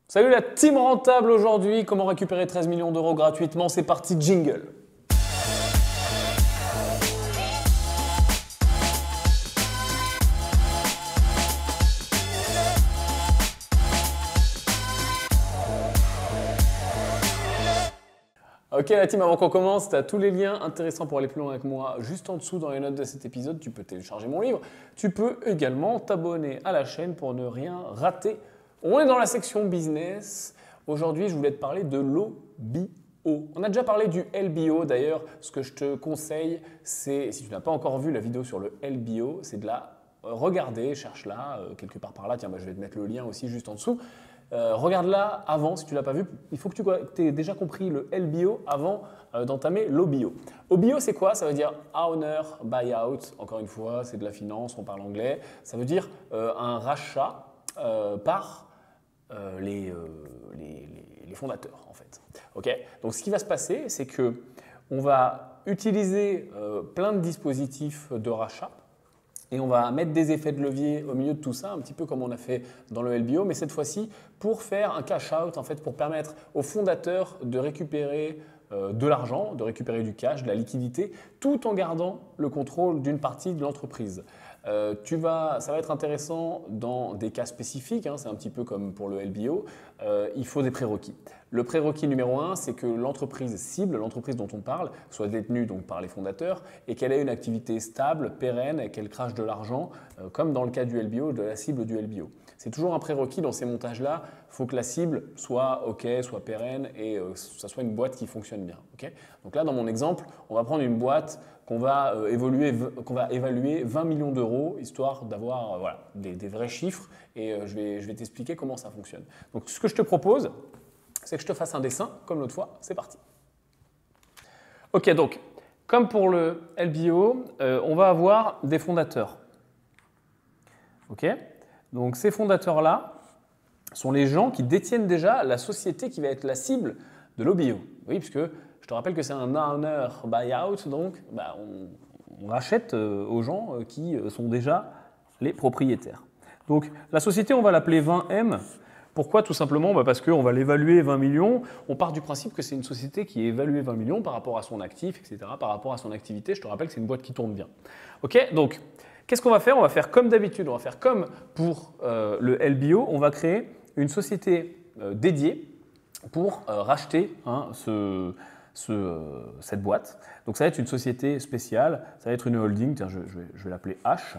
Salut la team rentable aujourd'hui, comment récupérer 13 millions d'euros gratuitement, c'est parti, jingle. Ok la team, avant qu'on commence, tu as tous les liens intéressants pour aller plus loin avec moi juste en dessous dans les notes de cet épisode. Tu peux télécharger mon livre, tu peux également t'abonner à la chaîne pour ne rien rater. On est dans la section business. Aujourd'hui, je voulais te parler de l'OBO. On a déjà parlé du LBO d'ailleurs. Ce que je te conseille, c'est, si tu n'as pas encore vu la vidéo sur le LBO, c'est de la regarder, cherche-la quelque part par là. Tiens, je vais te mettre le lien aussi juste en dessous. Regarde-la avant si tu ne l'as pas vu. Il faut que tu aies déjà compris le LBO avant d'entamer l'OBO. OBO, c'est quoi? Ça veut dire Owner Buyout. Encore une fois, c'est de la finance, on parle anglais. Ça veut dire un rachat par les fondateurs, en fait. Okay, donc, ce qui va se passer, c'est qu'on va utiliser plein de dispositifs de rachat. Et on va mettre des effets de levier au milieu de tout ça, un petit peu comme on a fait dans le LBO, mais cette fois-ci pour faire un cash out, en fait, pour permettre aux fondateurs de récupérer de l'argent, de récupérer du cash, de la liquidité, tout en gardant le contrôle d'une partie de l'entreprise. Ça va être intéressant dans des cas spécifiques, c'est un petit peu comme pour le LBO, il faut des prérequis. Le prérequis numéro 1, c'est que l'entreprise cible, l'entreprise dont on parle, soit détenue donc par les fondateurs et qu'elle ait une activité stable, pérenne et qu'elle crache de l'argent, comme dans le cas du LBO, de la cible du LBO. C'est toujours un prérequis dans ces montages-là. Il faut que la cible soit OK, soit pérenne et que ça soit une boîte qui fonctionne bien. Okay, donc là, dans mon exemple, on va prendre une boîte qu'on va évaluer 20 millions d'euros, histoire d'avoir des vrais chiffres et je vais t'expliquer comment ça fonctionne. Donc ce que je te propose, c'est que je te fasse un dessin, comme l'autre fois, c'est parti. Ok, donc, comme pour le LBO, on va avoir des fondateurs. Ok, donc ces fondateurs-là sont les gens qui détiennent déjà la société qui va être la cible de l'OBO. Oui, puisque je te rappelle que c'est un owner buyout, donc on rachète aux gens qui sont déjà les propriétaires. Donc la société, on va l'appeler 20M. Pourquoi? Tout simplement parce qu'on va l'évaluer 20 millions. On part du principe que c'est une société qui est évaluée 20 millions par rapport à son actif, etc., par rapport à son activité. Je te rappelle que c'est une boîte qui tourne bien. Ok, donc qu'est-ce qu'on va faire? On va faire comme d'habitude, on va faire comme pour le LBO, on va créer une société dédiée pour racheter cette boîte. Donc ça va être une société spéciale, ça va être une holding, tiens, je vais l'appeler H.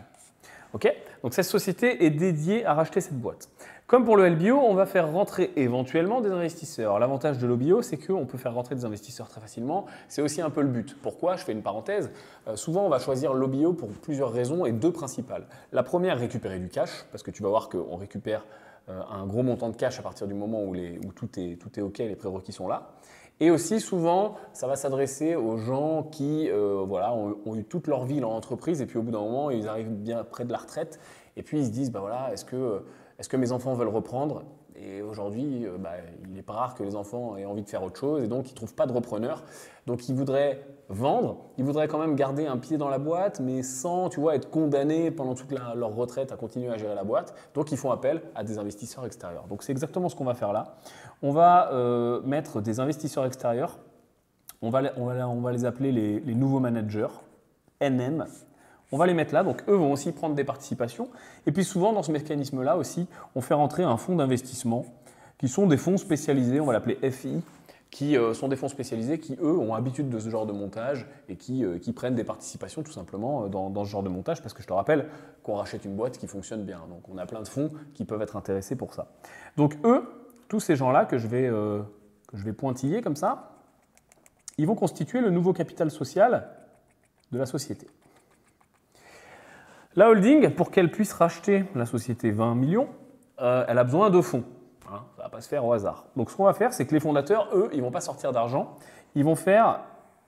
Okay, donc cette société est dédiée à racheter cette boîte. Comme pour le LBO, on va faire rentrer éventuellement des investisseurs. L'avantage de l'OBO, c'est qu'on peut faire rentrer des investisseurs très facilement. C'est aussi un peu le but. Pourquoi? Je fais une parenthèse. Souvent, on va choisir l'OBO pour plusieurs raisons et deux principales. La première, récupérer du cash, parce que tu vas voir qu'on récupère un gros montant de cash à partir du moment où tout est OK, les prérequis sont là. Et aussi, souvent, ça va s'adresser aux gens qui ont eu toute leur vie dans l'entreprise et puis au bout d'un moment, ils arrivent bien près de la retraite et puis ils se disent est-ce que mes enfants veulent reprendre? Et aujourd'hui, il n'est pas rare que les enfants aient envie de faire autre chose et donc ils ne trouvent pas de repreneur. Donc ils voudraient vendre, ils voudraient quand même garder un pied dans la boîte, mais sans être condamnés pendant toute leur retraite à continuer à gérer la boîte. Donc ils font appel à des investisseurs extérieurs. Donc c'est exactement ce qu'on va faire là. On va mettre des investisseurs extérieurs, on va les appeler les nouveaux managers, NM. On va les mettre là, donc eux vont aussi prendre des participations. Et puis souvent, dans ce mécanisme-là aussi, on fait rentrer un fonds d'investissement qui sont des fonds spécialisés, on va l'appeler FI, qui sont des fonds spécialisés qui, eux, ont l'habitude de ce genre de montage et qui prennent des participations tout simplement dans ce genre de montage parce que je te rappelle qu'on rachète une boîte qui fonctionne bien. Donc on a plein de fonds qui peuvent être intéressés pour ça. Donc eux, tous ces gens-là que je vais pointiller comme ça, ils vont constituer le nouveau capital social de la société. La holding, pour qu'elle puisse racheter la société 20 millions, elle a besoin de fonds. Ça ne va pas se faire au hasard. Donc ce qu'on va faire, c'est que les fondateurs, eux, ils ne vont pas sortir d'argent. Ils vont faire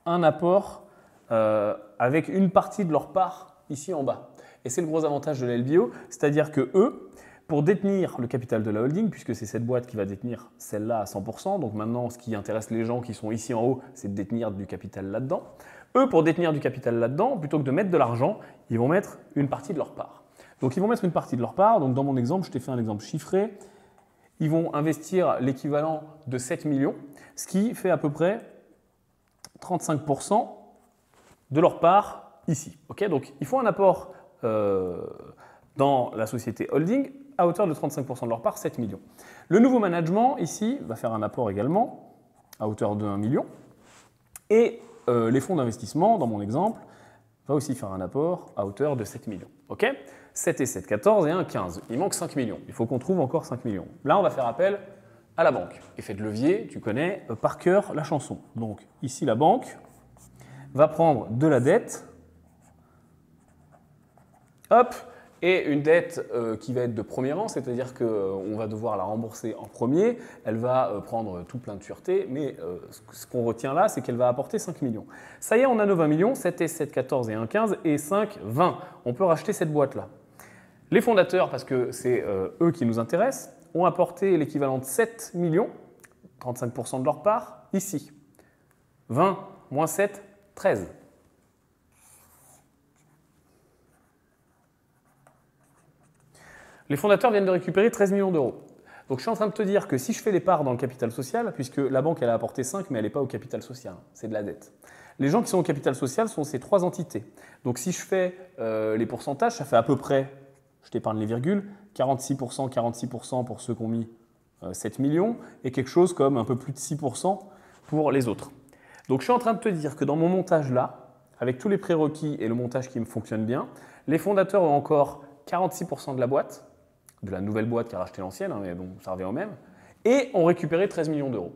un apport avec une partie de leur part ici en bas. Et c'est le gros avantage de la LBO, c'est-à-dire que eux, pour détenir le capital de la holding, puisque c'est cette boîte qui va détenir celle-là à 100%, donc maintenant ce qui intéresse les gens qui sont ici en haut, c'est de détenir du capital là-dedans. Eux, pour détenir du capital là-dedans, plutôt que de mettre de l'argent, ils vont mettre une partie de leur part. Donc ils vont mettre une partie de leur part, donc dans mon exemple, je t'ai fait un exemple chiffré, ils vont investir l'équivalent de 7 millions, ce qui fait à peu près 35% de leur part ici. Okay, donc, il faut un apport dans la société holding à hauteur de 35% de leur part, 7 millions. Le nouveau management, ici, va faire un apport également à hauteur de 1 million. Et les fonds d'investissement, dans mon exemple, va aussi faire un apport à hauteur de 7 millions. Okay, 7 et 7, 14 et 1, 15. Il manque 5 millions. Il faut qu'on trouve encore 5 millions. Là, on va faire appel à la banque. Effet de levier, tu connais par cœur la chanson. Donc, ici, la banque va prendre de la dette. Hop, et une dette qui va être de premier rang, c'est-à-dire qu'on va devoir la rembourser en premier, elle va prendre tout plein de sûreté, mais ce qu'on retient là, c'est qu'elle va apporter 5 millions. Ça y est, on a nos 20 millions, 7 et 7, 14 et 1, 15 et 5, 20. On peut racheter cette boîte-là. Les fondateurs, parce que c'est eux qui nous intéressent, ont apporté l'équivalent de 7 millions, 35% de leur part, ici. 20 moins 7, 13. Les fondateurs viennent de récupérer 13 millions d'euros. Donc je suis en train de te dire que si je fais les parts dans le capital social, puisque la banque elle a apporté 5, mais elle n'est pas au capital social, c'est de la dette. Les gens qui sont au capital social sont ces trois entités. Donc si je fais les pourcentages, ça fait à peu près, je t'épargne les virgules, 46%, 46% pour ceux qui ont mis 7 millions, et quelque chose comme un peu plus de 6% pour les autres. Donc je suis en train de te dire que dans mon montage là, avec tous les prérequis et le montage qui me fonctionne bien, les fondateurs ont encore 46% de la boîte, de la nouvelle boîte qui a racheté l'ancienne, hein, mais bon, ça revient au même, et ont récupéré 13 millions d'euros.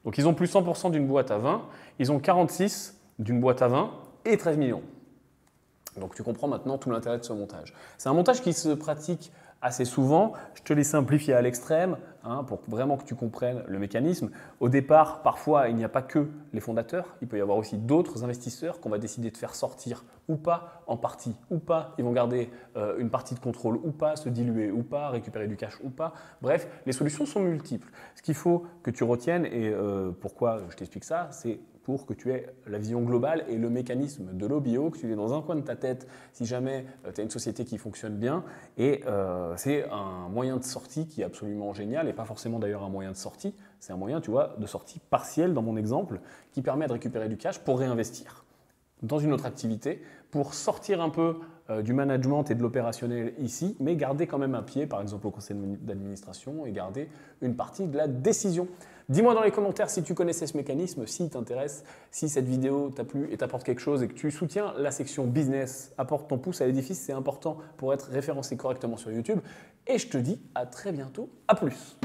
Donc ils ont plus 100% d'une boîte à 20, ils ont 46 d'une boîte à 20 et 13 millions. Donc tu comprends maintenant tout l'intérêt de ce montage. C'est un montage qui se pratique assez souvent, je te l'ai simplifié à l'extrême hein, pour vraiment que tu comprennes le mécanisme. Au départ, parfois, il n'y a pas que les fondateurs, il peut y avoir aussi d'autres investisseurs qu'on va décider de faire sortir ou pas, en partie ou pas, ils vont garder une partie de contrôle ou pas, se diluer ou pas, récupérer du cash ou pas. Bref, les solutions sont multiples. Ce qu'il faut que tu retiennes et pourquoi je t'explique ça, c'est pour que tu aies la vision globale et le mécanisme de l'OBO, que tu aies dans un coin de ta tête si jamais tu as une société qui fonctionne bien. Et c'est un moyen de sortie qui est absolument génial et pas forcément d'ailleurs un moyen de sortie. C'est un moyen, tu vois, de sortie partielle dans mon exemple qui permet de récupérer du cash pour réinvestir dans une autre activité, pour sortir un peu du management et de l'opérationnel ici, mais garder quand même un pied, par exemple au conseil d'administration et garder une partie de la décision. Dis-moi dans les commentaires si tu connaissais ce mécanisme, s'il t'intéresse, si cette vidéo t'a plu et t'apporte quelque chose et que tu soutiens la section business, apporte ton pouce à l'édifice, c'est important pour être référencé correctement sur YouTube. Et je te dis à très bientôt, à plus.